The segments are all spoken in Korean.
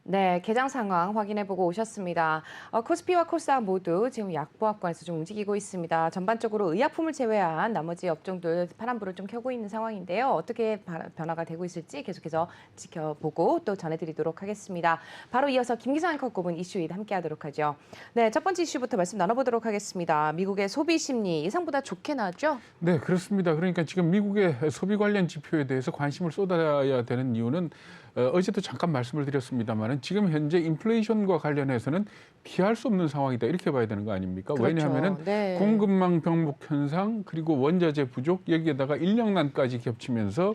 네, 개장 상황 확인해보고 오셨습니다. 코스피와 코스닥 모두 지금 약보합권에서 좀 움직이고 있습니다. 전반적으로 의약품을 제외한 나머지 업종들 파란불을 좀 켜고 있는 상황인데요. 어떻게 변화가 되고 있을지 계속해서 지켜보고 또 전해드리도록 하겠습니다. 바로 이어서 김기상 앵커 꼽은 이슈 함께하도록 하죠. 네, 첫 번째 이슈부터 말씀 나눠보도록 하겠습니다. 미국의 소비 심리 예상보다 좋게 나왔죠? 네, 그렇습니다. 그러니까 지금 미국의 소비 관련 지표에 대해서 관심을 쏟아야 되는 이유는 어제도 잠깐 말씀을 드렸습니다만 지금 현재 인플레이션과 관련해서는 피할 수 없는 상황이다 이렇게 봐야 되는 거 아닙니까? 그렇죠. 왜냐하면 네. 공급망 병목 현상 그리고 원자재 부족 여기에다가 인력난까지 겹치면서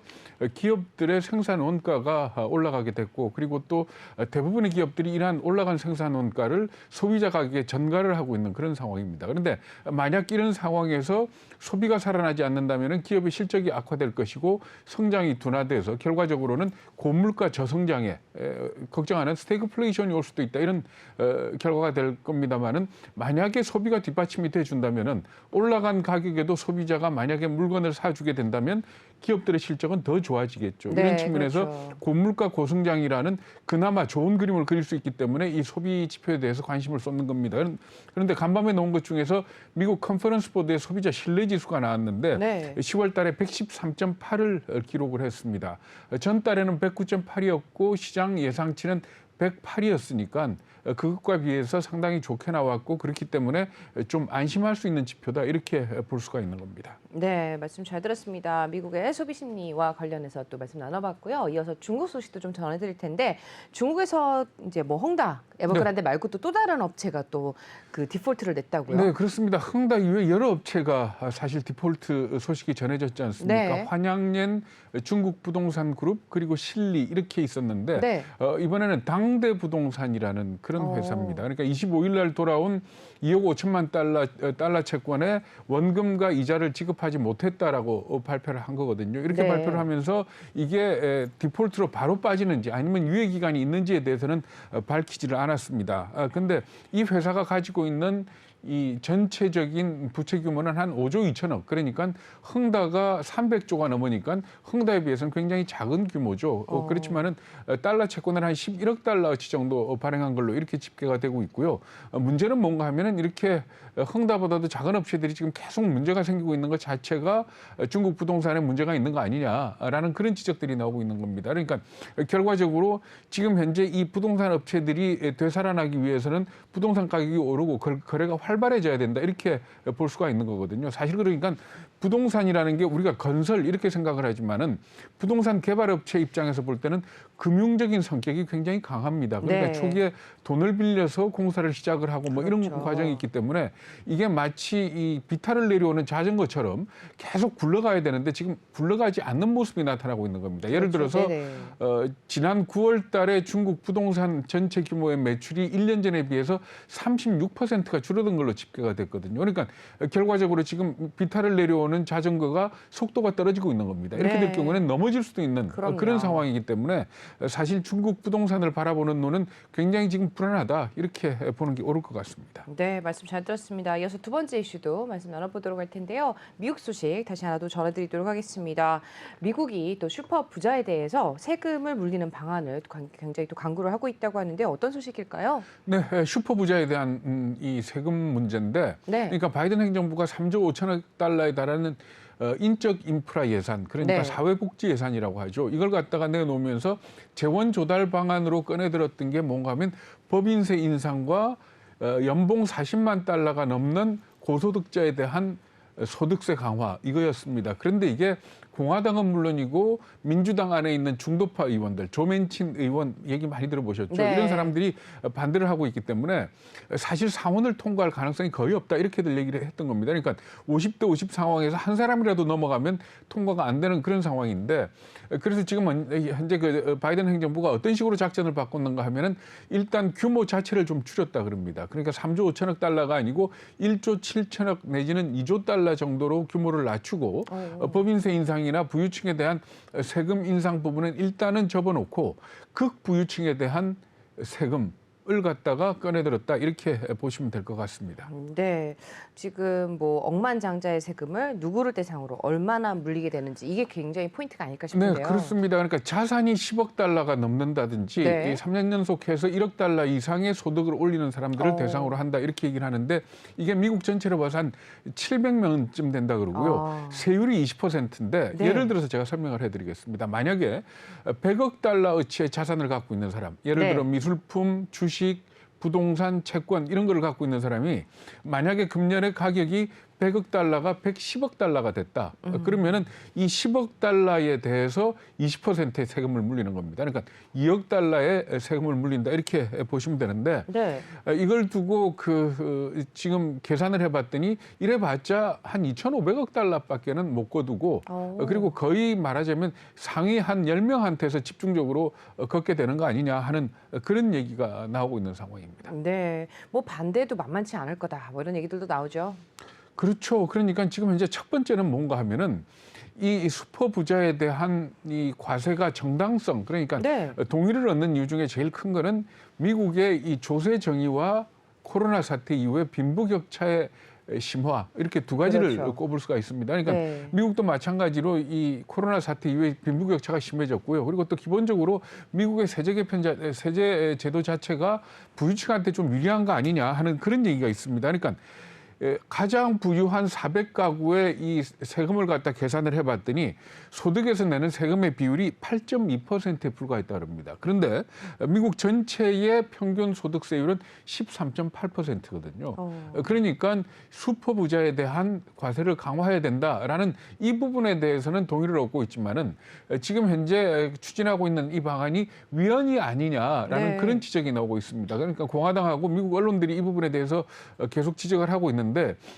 기업들의 생산 원가가 올라가게 됐고 그리고 또 대부분의 기업들이 이러한 올라간 생산 원가를 소비자 가격에 전가를 하고 있는 그런 상황입니다. 그런데 만약 이런 상황에서 소비가 살아나지 않는다면 기업의 실적이 악화될 것이고 성장이 둔화돼서 결과적으로는 고물가 저성장에 걱정하는 스태그플레이션이 올 수도 있다 이런 결과가 될 겁니다만은 만약에 소비가 뒷받침이 돼준다면은 올라간 가격에도 소비자가 만약에 물건을 사주게 된다면 기업들의 실적은 더 좋아지겠죠. 네, 이런 측면에서 그렇죠. 고물가 고성장이라는 그나마 좋은 그림을 그릴 수 있기 때문에 이 소비 지표에 대해서 관심을 쏟는 겁니다. 그런데 간밤에 나온 것 중에서 미국 컨퍼런스 보드의 소비자 신뢰지수가 나왔는데 네. 10월 달에 113.8을 기록을 했습니다. 전달에는 109.8이었고 시장 예상치는 108이었으니까 그것과 비해서 상당히 좋게 나왔고 그렇기 때문에 좀 안심할 수 있는 지표다 이렇게 볼 수가 있는 겁니다. 네, 말씀 잘 들었습니다. 미국의 소비 심리와 관련해서 또 말씀 나눠봤고요. 이어서 중국 소식도 좀 전해드릴 텐데 중국에서 이제 뭐 헝다, 에버그란데 말고 또 다른 업체가 또 그 디폴트를 냈다고요? 네, 그렇습니다. 헝다 이외에 여러 업체가 사실 디폴트 소식이 전해졌지 않습니까? 네. 환양옌 중국 부동산 그룹 그리고 실리 이렇게 있었는데 네. 이번에는 당대 부동산이라는 그런 회사입니다. 그러니까 25일 날 돌아온 2억 5천만 달러 채권에 원금과 이자를 지급하지 못했다라고 발표를 한 거거든요. 이렇게 네. 발표를 하면서 이게 디폴트로 바로 빠지는지 아니면 유예 기간이 있는지에 대해서는 밝히지를 않았습니다. 근데 이 회사가 가지고 있는 이 전체적인 부채 규모는 한 5조 2천억. 그러니까 헝다가 300조가 넘으니까 헝다에 비해서는 굉장히 작은 규모죠. 그렇지만은 달러 채권을 한 11억 달러치 정도 발행한 걸로 이렇게 집계가 되고 있고요. 문제는 뭔가 하면은 이렇게 헝다보다도 작은 업체들이 지금 계속 문제가 생기고 있는 것 자체가 중국 부동산에 문제가 있는 거 아니냐라는 그런 지적들이 나오고 있는 겁니다. 그러니까 결과적으로 지금 현재 이 부동산 업체들이 되살아나기 위해서는 부동산 가격이 오르고 거래가 활발해져야 된다 이렇게 볼 수가 있는 거거든요. 사실 그러니까 부동산이라는 게 우리가 건설 이렇게 생각을 하지만은 부동산 개발업체 입장에서 볼 때는 금융적인 성격이 굉장히 강합니다. 그러니까 네. 초기에 돈을 빌려서 공사를 시작을 하고 뭐 그렇죠. 이런 과정이 있기 때문에 이게 마치 이 비탈을 내려오는 자전거처럼 계속 굴러가야 되는데 지금 굴러가지 않는 모습이 나타나고 있는 겁니다. 예를 그렇죠. 들어서 지난 9월 달에 중국 부동산 전체 규모의 매출이 1년 전에 비해서 36%가 줄어든 걸로 집계가 됐거든요. 그러니까 결과적으로 지금 비탈을 내려오는 자전거가 속도가 떨어지고 있는 겁니다. 이렇게 네. 될 경우는 넘어질 수도 있는 그럼요. 그런 상황이기 때문에 사실 중국 부동산을 바라보는 눈은 굉장히 지금 불안하다 이렇게 보는 게 옳을 것 같습니다. 네, 말씀 잘 들었습니다. 이어서 두 번째 이슈도 말씀 나눠보도록 할 텐데요. 미국 소식 다시 하나 더 전해드리도록 하겠습니다. 미국이 또 슈퍼 부자에 대해서 세금을 물리는 방안을 굉장히 또 강구를 하고 있다고 하는데 어떤 소식일까요? 네, 슈퍼 부자에 대한 이 세금 문제인데, 네. 그러니까 바이든 행정부가 3조 5천억 달러에 달하는 인적 인프라 예산, 그러니까 네. 사회복지 예산이라고 하죠. 이걸 갖다가 내놓으면서 재원 조달 방안으로 꺼내들었던 게 뭔가 하면 법인세 인상과 연봉 40만 달러가 넘는 고소득자에 대한 소득세 강화 이거였습니다. 그런데 이게 공화당은 물론이고 민주당 안에 있는 중도파 의원들, 조맨친 의원 얘기 많이 들어보셨죠? 네. 이런 사람들이 반대를 하고 있기 때문에 사실 상원을 통과할 가능성이 거의 없다 이렇게들 얘기를 했던 겁니다. 그러니까 50대 50 상황에서 한 사람이라도 넘어가면 통과가 안 되는 그런 상황인데 그래서 지금 현재 그 바이든 행정부가 어떤 식으로 작전을 바꿨는가 하면은 일단 규모 자체를 좀 줄였다 그럽니다. 그러니까 3조 5천억 달러가 아니고 1조 7천억 내지는 2조 달러 정도로 규모를 낮추고 법인세 인상이나 부유층에 대한 세금 인상 부분은 일단은 접어놓고 극부유층에 대한 세금 갖다가 꺼내들었다 이렇게 보시면 될 것 같습니다. 네, 지금 뭐 억만장자의 세금을 누구를 대상으로 얼마나 물리게 되는지 이게 굉장히 포인트가 아닐까 싶은데요. 네, 그렇습니다. 그러니까 자산이 10억 달러가 넘는다든지 네. 이 3년 연속해서 1억 달러 이상의 소득을 올리는 사람들을 대상으로 한다 이렇게 얘기를 하는데 이게 미국 전체로 봐서 한 700명쯤 된다 그러고요. 세율이 20%인데 네. 예를 들어서 제가 설명을 해드리겠습니다. 만약에 100억 달러어치의 자산을 갖고 있는 사람, 예를 네. 들어 미술품, 주식, 부동산, 채권 이런 거를 갖고 있는 사람이 만약에 금년에 가격이 100억 달러가 110억 달러가 됐다. 그러면은 이 10억 달러에 대해서 20%의 세금을 물리는 겁니다. 그러니까 2억 달러의 세금을 물린다 이렇게 보시면 되는데 네. 이걸 두고 지금 계산을 해봤더니 이래봤자 한 2,500억 달러밖에는 못 거두고 그리고 거의 말하자면 상위 한 10명한테서 집중적으로 걷게 되는 거 아니냐 하는 그런 얘기가 나오고 있는 상황입니다. 네, 뭐 반대도 만만치 않을 거다. 뭐 이런 얘기들도 나오죠. 그렇죠. 그러니까 지금 현재 첫 번째는 뭔가 하면은 이 슈퍼 부자에 대한 이 과세가 정당성, 그러니까 네. 동의를 얻는 이유 중에 제일 큰 거는 미국의 이 조세 정의와 코로나 사태 이후에 빈부격차의 심화 이렇게 두 가지를 그렇죠. 꼽을 수가 있습니다. 그러니까 네. 미국도 마찬가지로 이 코로나 사태 이후에 빈부격차가 심해졌고요. 그리고 또 기본적으로 미국의 세제 제도 자체가 부유층한테 좀 유리한 거 아니냐 하는 그런 얘기가 있습니다. 그러니까 가장 부유한 400가구의 이 세금을 갖다 계산을 해봤더니 소득에서 내는 세금의 비율이 8.2%에 불과했다 그럽니다. 그런데 미국 전체의 평균 소득세율은 13.8%거든요. 그러니까 슈퍼부자에 대한 과세를 강화해야 된다라는 이 부분에 대해서는 동의를 얻고 있지만은 지금 현재 추진하고 있는 이 방안이 위헌이 아니냐라는 네. 그런 지적이 나오고 있습니다. 그러니까 공화당하고 미국 언론들이 이 부분에 대해서 계속 지적을 하고 있는데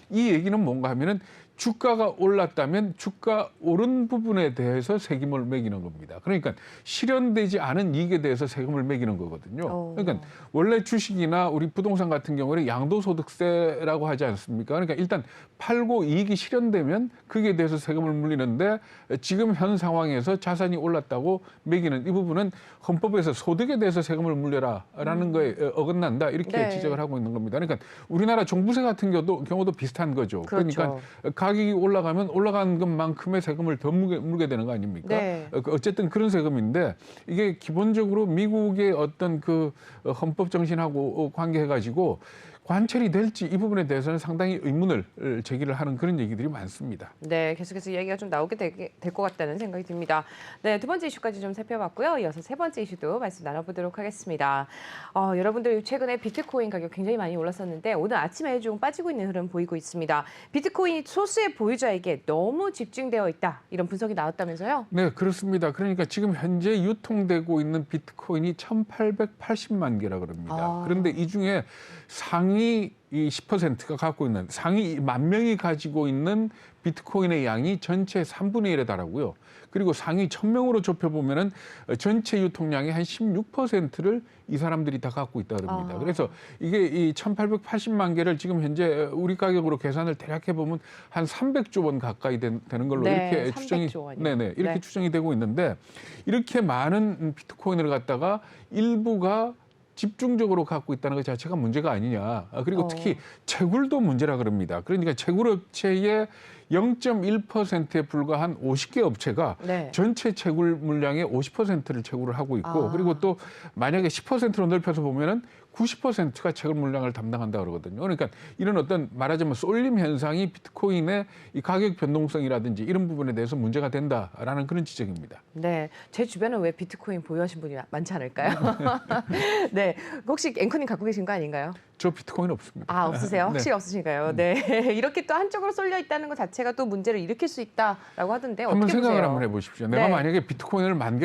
이 얘기는 뭔가 하면은 주가가 올랐다면 주가 오른 부분에 대해서 세금을 매기는 겁니다. 그러니까 실현되지 않은 이익에 대해서 세금을 매기는 거거든요. 그러니까 원래 주식이나 우리 부동산 같은 경우는 양도소득세라고 하지 않습니까? 그러니까 일단 팔고 이익이 실현되면 거기에 대해서 세금을 물리는데 지금 현 상황에서 자산이 올랐다고 매기는 이 부분은 헌법에서 소득에 대해서 세금을 물려라라는 거에 어긋난다 이렇게 네. 지적을 하고 있는 겁니다. 그러니까 우리나라 종부세 같은 경우도 비슷한 거죠. 그렇죠. 그러니까 가격이 올라가면 올라간 것만큼의 세금을 더 물게 되는 거 아닙니까? 네. 어쨌든 그런 세금인데 이게 기본적으로 미국의 어떤 그 헌법 정신하고 관계해가지고 관철이 될지 이 부분에 대해서는 상당히 의문을 제기를 하는 그런 얘기들이 많습니다. 네, 계속해서 이야기가 좀 나오게 될 것 같다는 생각이 듭니다. 네, 두 번째 이슈까지 좀 살펴봤고요. 이어서 세 번째 이슈도 말씀 나눠보도록 하겠습니다. 여러분들 최근에 비트코인 가격 굉장히 많이 올랐었는데 오늘 아침에 좀 빠지고 있는 흐름 보이고 있습니다. 비트코인이 소수의 보유자에게 너무 집중되어 있다. 이런 분석이 나왔다면서요? 네, 그렇습니다. 그러니까 지금 현재 유통되고 있는 비트코인이 1,880만 개라 그럽니다. 그런데 이 중에 상위 이 10%가 갖고 있는 상위 10,000명이 가지고 있는 비트코인의 양이 전체 3분의 1에 달하고요. 그리고 상위 1,000명으로 좁혀보면은 전체 유통량의 한 16%를 이 사람들이 다 갖고 있다 그럽니다. 그래서 이게 이 1,880만 개를 지금 현재 우리 가격으로 계산을 대략 해보면 한 300조 원 가까이 되는 걸로 네, 이렇게 300조 추정이 원이요. 네네 이렇게 네. 추정이 되고 있는데 이렇게 많은 비트코인을 갖다가 일부가 집중적으로 갖고 있다는 것 자체가 문제가 아니냐. 그리고 특히 채굴도 문제라 그럽니다. 그러니까 채굴 업체의 0.1%에 불과한 50개 업체가 네. 전체 채굴 물량의 50%를 채굴을 하고 있고 그리고 또 만약에 10%로 넓혀서 보면은 90%가 채굴 물량을 담당한다 그러거든요. 그러니까 이런 어떤 말하자면 쏠림 현상이 비트코인의 이 가격 변동성이라든지 이런 부분에 대해서 문제가 된다라는 그런 지적입니다. 네, 제 주변은 왜 비트코인 보유하신 분이 많지 않을까요? 네, 혹시 앵커님 갖고 계신 거 아닌가요? 저 비트코인 없습니다. 아, 없으세요? 네. 확실히 없으신가요? 네, 이렇게 또 한쪽으로 쏠려 있다는 것 자체가 또 문제를 일으킬 수 있다라고 하던데 한번 어떻게 생각을 보세요? 한번 해보십시오. 내가 네. 만약에 비트코인을 만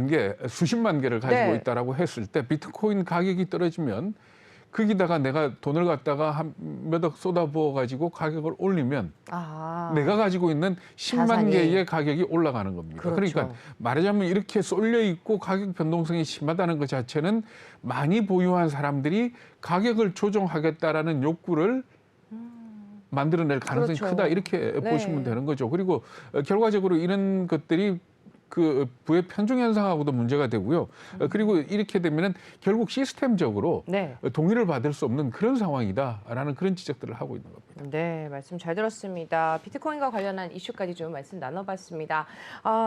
개, 수십만 개를 가지고 네. 있다라고 했을 때 비트코인 가격이 떨어지면 거기다가 내가 돈을 갖다가 한 몇억 쏟아부어 가지고 가격을 올리면 내가 가지고 있는 10만 자산이. 개의 가격이 올라가는 겁니다. 그렇죠. 그러니까 말하자면 이렇게 쏠려 있고 가격 변동성이 심하다는 것 자체는 많이 보유한 사람들이 가격을 조정하겠다라는 욕구를 만들어낼 가능성이 그렇죠. 크다 이렇게 네. 보시면 되는 거죠. 그리고 결과적으로 이런 것들이 그 부의 편중 현상하고도 문제가 되고요. 그리고 이렇게 되면은 결국 시스템적으로 네. 동의를 받을 수 없는 그런 상황이다라는 그런 지적들을 하고 있는 겁니다. 네, 말씀 잘 들었습니다. 비트코인과 관련한 이슈까지 좀 말씀 나눠봤습니다.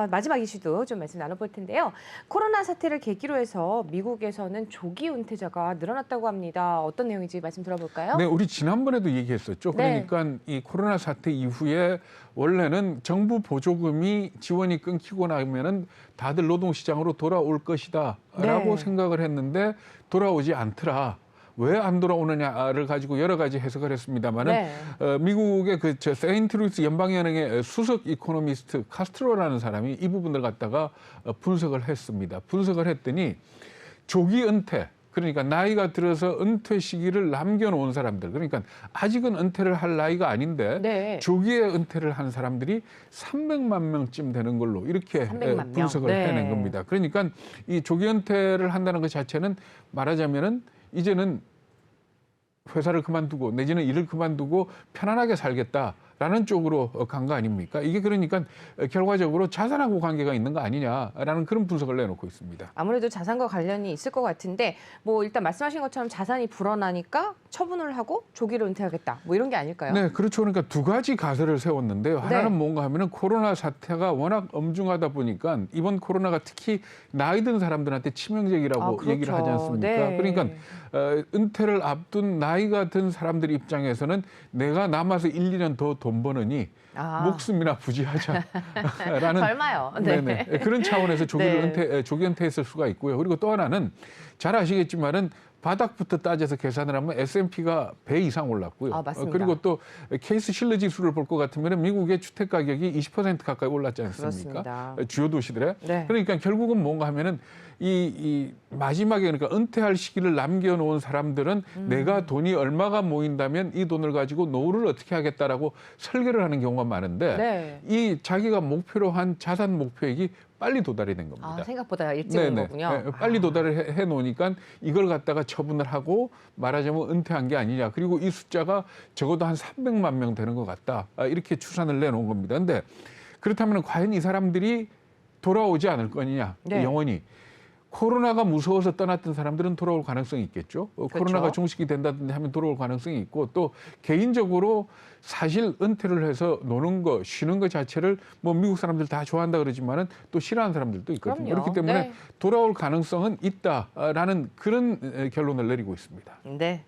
마지막 이슈도 좀 말씀 나눠볼 텐데요. 코로나 사태를 계기로 해서 미국에서는 조기 은퇴자가 늘어났다고 합니다. 어떤 내용인지 말씀 들어볼까요? 네, 우리 지난번에도 얘기했었죠. 네. 그러니까 이 코로나 사태 이후에 원래는 정부 보조금이 지원이 끊기고 나면은 다들 노동시장으로 돌아올 것이다라고 네. 생각을 했는데 돌아오지 않더라. 왜 안 돌아오느냐를 가지고 여러 가지 해석을 했습니다만은 네. 미국의 그 세인트루이스 연방연행의 수석 이코노미스트 카스트로라는 사람이 이 부분을 갖다가 분석을 했습니다. 분석을 했더니 조기 은퇴, 그러니까 나이가 들어서 은퇴 시기를 남겨놓은 사람들, 그러니까 아직은 은퇴를 할 나이가 아닌데 네. 조기에 은퇴를 한 사람들이 300만 명쯤 되는 걸로 이렇게 300만 명. 분석을 네. 해낸 겁니다. 그러니까 이 조기 은퇴를 한다는 것 자체는 말하자면은 이제는 회사를 그만두고 내지는 일을 그만두고 편안하게 살겠다라는 쪽으로 간 거 아닙니까? 이게 그러니까 결과적으로 자산하고 관계가 있는 거 아니냐라는 그런 분석을 내놓고 있습니다. 아무래도 자산과 관련이 있을 것 같은데 뭐 일단 말씀하신 것처럼 자산이 불어나니까 처분을 하고 조기로 은퇴하겠다. 뭐 이런 게 아닐까요? 네, 그렇죠. 그러니까 두 가지 가설을 세웠는데요. 하나는 네. 뭔가 하면은 코로나 사태가 워낙 엄중하다 보니까 이번 코로나가 특히 나이 든 사람들한테 치명적이라고 그렇죠. 얘기를 하지 않습니까? 네. 그러니까 은퇴를 앞둔 나이가 든 사람들 입장에서는 내가 남아서 1, 2년 더 돈 버느니 목숨이나 부지하자라는 설마요. 네. 네. 그런 차원에서 조기 네. 은퇴했을 수가 있고요. 그리고 또 하나는 잘 아시겠지만은 바닥부터 따져서 계산을 하면 S&P가 배 이상 올랐고요. 맞습니다. 그리고 또 케이스 실러 지수를 볼 것 같으면 미국의 주택 가격이 20% 가까이 올랐지 않습니까? 그렇습니다. 주요 도시들에. 네. 그러니까 결국은 뭔가 하면은 이 마지막에 그러니까 은퇴할 시기를 남겨놓은 사람들은 내가 돈이 얼마가 모인다면 이 돈을 가지고 노후를 어떻게 하겠다라고 설계를 하는 경우가 많은데 네. 이 자기가 목표로 한 자산 목표액이 빨리 도달이 된 겁니다. 생각보다 일찍 온 거군요. 네, 빨리 도달을 해 놓으니까 이걸 갖다가 처분을 하고 말하자면 은퇴한 게 아니냐. 그리고 이 숫자가 적어도 한 300만 명 되는 것 같다. 이렇게 추산을 내놓은 겁니다. 근데 그렇다면 과연 이 사람들이 돌아오지 않을 거냐. 네. 영원히. 코로나가 무서워서 떠났던 사람들은 돌아올 가능성이 있겠죠. 코로나가 종식이 된다든지 하면 돌아올 가능성이 있고 또 개인적으로 사실 은퇴를 해서 노는 거, 쉬는 거 자체를 뭐 미국 사람들 다 좋아한다 그러지만은 또 싫어하는 사람들도 있거든요. 그럼요. 그렇기 때문에 네. 돌아올 가능성은 있다라는 그런 결론을 내리고 있습니다. 네.